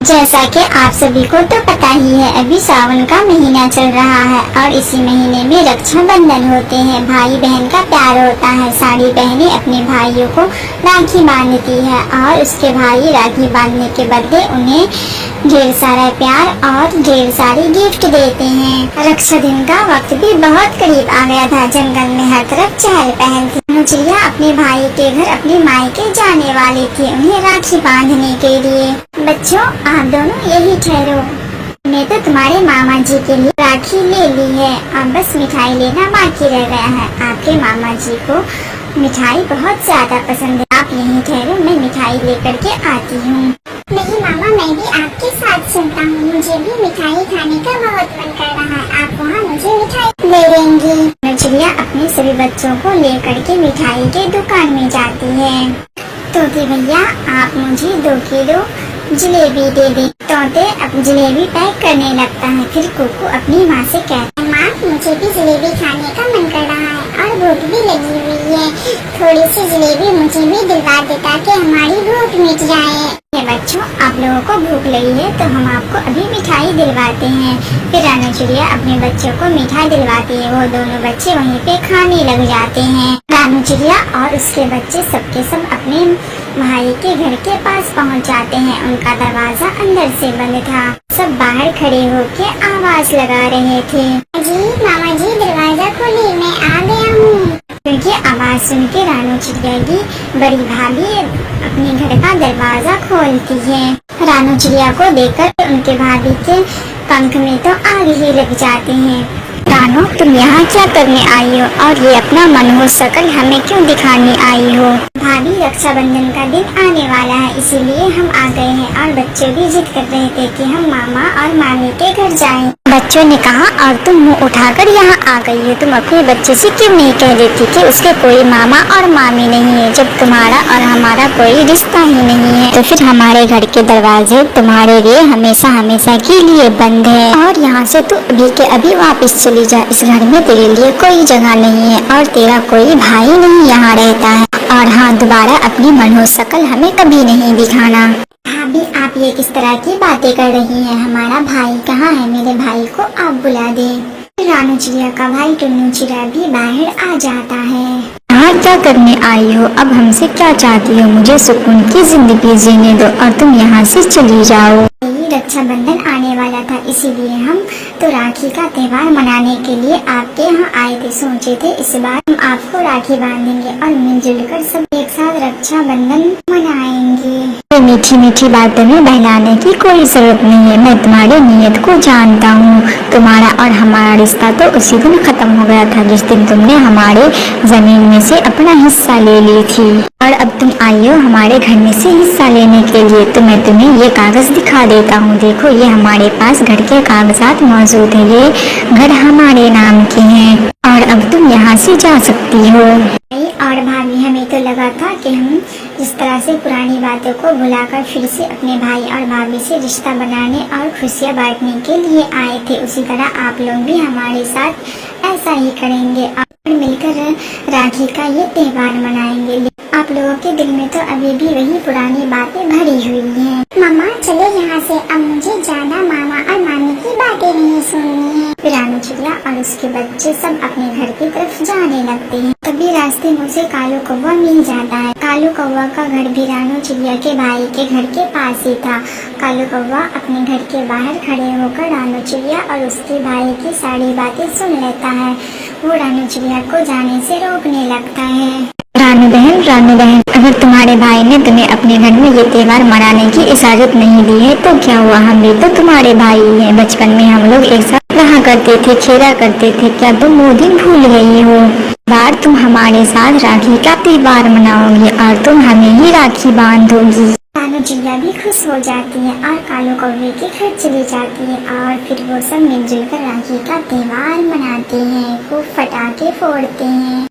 जैसा कि आप सभी को तो पता ही है, अभी सावन का महीना चल रहा है और इसी महीने में रक्षाबंधन होते हैं। भाई बहन का प्यार होता है। सारी बहनें अपने भाइयों को राखी बांधती है और उसके भाई राखी बांधने के बदले उन्हें ढेर सारा प्यार और ढेर सारी गिफ्ट देते हैं। रक्षा दिन का वक्त भी बहुत करीब आ गया था। जंगल में हर तरफ चहल पहल थी। चिड़िया अपने भाई के घर अपने मायके जाने वाली थी उन्हें राखी बांधने के लिए। बच्चों, आप दोनों यही ठहरो, मैं तो तुम्हारे मामा जी के लिए राखी ले ली है। अब बस मिठाई लेना बाकी रह गया है। आपके मामा जी को मिठाई बहुत ज्यादा पसंद है। आप यहीं ठहरो, मैं मिठाई लेकर के आती हूँ। नहीं मामा, मैं भी आपके साथ चलता हूँ। मुझे भी मिठाई खाने का बहुत मन कर रहा है। आप वहाँ मुझे मिठाई ले देंगी। चिड़िया अपने सभी बच्चों को लेकर के मिठाई के दुकान में जाती है। तोते भैया, आप मुझे 2 किलो जलेबी दे दी। तोते अब जलेबी पैक करने लगता है। फिर कुकू अपनी माँ से कहता है, माँ मुझे भी जलेबी खाने का मन कर रहा है और भूख भी लगी हुई है। थोड़ी सी जलेबी मुझे भी दिलवा दे ताकि हमारी भूख मिट जाए। बच्चों, आप लोगों को भूख लगी है तो हम आपको अभी मिठाई दिलवाते हैं। फिर रानू चिड़िया अपने बच्चों को मिठाई दिलवाती है। वो दोनों बच्चे वहीं पे खाने लग जाते हैं। रानू चिड़िया और उसके बच्चे सबके सब अपने भाई के घर के पास पहुंच जाते हैं। उनका दरवाजा अंदर से बंद था। सब बाहर खड़े होके आवाज लगा रहे थे, जी मामा जी दरवाजा खोलिए, मैं आ गया हूँ। क्योंकि आवाज सुन के रानू चिड़िया की बड़ी भाभी अपने घर का दरवाजा खोलती है। रानू चिड़िया को देखकर उनके भाभी के पंख में तो आग ही लग जाते हैं। रानू, तुम यहाँ क्या करने आई हो और ये अपना मनोहर शकल हमें क्यों दिखाने आई हो? भाभी, रक्षाबंधन का दिन आने वाला है, इसीलिए हम आ गए हैं। और बच्चे भी जिद कर रहे थे कि हम मामा और मामी के घर जाएं। बच्चों ने कहा, और तुम मुंह उठाकर यहाँ आ गई हो। तुम अपने बच्चे से क्यों नहीं कह देती कि उसके कोई मामा और मामी नहीं है? जब तुम्हारा और हमारा कोई रिश्ता ही नहीं है तो फिर हमारे घर के दरवाजे तुम्हारे लिए हमेशा हमेशा के लिए बंद है। और यहाँ से तू अभी के अभी वापस चली जा। इस घर में तेरे लिए कोई जगह नहीं है और तेरा कोई भाई नहीं यहाँ रहता है। और हाँ, दोबारा अपनी मनोहर शकल हमें कभी नहीं दिखाना। भाभी, आप ये किस तरह की बातें कर रही हैं? हमारा भाई कहाँ है? मेरे भाई को आप बुला दे। रानू चिड़िया का भाई टुन्नू चिड़िया भी बाहर आ जाता है। यहाँ क्या करने आई हो? अब हमसे क्या चाहती हो? मुझे सुकून की जिंदगी जीने दो और तुम यहाँ से चली जाओ। रक्षाबंधन आने वाला था, इसीलिए हम तो राखी का त्योहार मनाने के लिए आपके यहाँ आए थे। सोचे थे इस बार हम आपको राखी बांधेंगे और मिलजुल कर सब एक साथ रक्षाबंधन मनाएंगे। मीठी मीठी बातों में बहलाने की कोई जरूरत नहीं है। मैं तुम्हारी नीयत को जानता हूँ। तुम्हारा और हमारा रिश्ता तो उसी दिन खत्म हो गया था जिस दिन तुमने हमारे जमीन में से अपना हिस्सा ले ली थी। और अब तुम आई हो हमारे घर में से हिस्सा लेने के लिए। तो मैं तुम्हें ये कागज दिखा देता हूँ। देखो, ये हमारे पास घर के कागजात मौजूद है। ये घर हमारे नाम के हैं और अब तुम यहाँ से जा सकती हो। और भाभी, हमें तो लगा था कि हम जिस तरह से पुरानी बातों को भुलाकर फिर से अपने भाई और भाभी से रिश्ता बनाने और खुशियाँ बांटने के लिए आए थे, उसी तरह आप लोग भी हमारे साथ ऐसा ही करेंगे और मिलकर राखी का ये त्योहार मनाएंगे। आप लोगों के दिल में तो अभी भी वही पुरानी बातें भरी हुई हैं। मामा, चले यहाँ से, अब मुझे ज्यादा मामा और मामी की बातें नहीं सुननी है। रानू चिड़िया और उसके बच्चे सब अपने घर की तरफ जाने लगते हैं। तभी रास्ते में उसे कालू कौवा मिल जाता है। कालू कौवा का घर भी रानू चिड़िया के भाई के घर के पास ही था। कालू कौवा अपने घर के बाहर खड़े होकर रानू चिड़िया और उसके भाई की सारी बातें सुन लेता है। वो रानू चिड़िया को जाने से रोकने लगता है। रानू बहन, अगर तुम्हारे भाई ने तुम्हें अपने घर में ये त्योहार मनाने की इजाजत नहीं दी है तो क्या हुआ? हम भी तो तुम्हारे भाई हैं। बचपन में हम लोग एक साथ रहा करते थे, खेला करते थे। क्या तुम वो दिन भूल गई हो? बार तुम हमारे साथ राखी का त्योहार मनाओगी और तुम हमें ही राखी बांधोगी। रानू चिड़िया भी खुश हो जाती है और कालू कौवे के घर चली जाती है और फिर वो सब मिलजुल कर राखी का त्योहार मनाते हैं, खूब पटाखे फोड़ते हैं।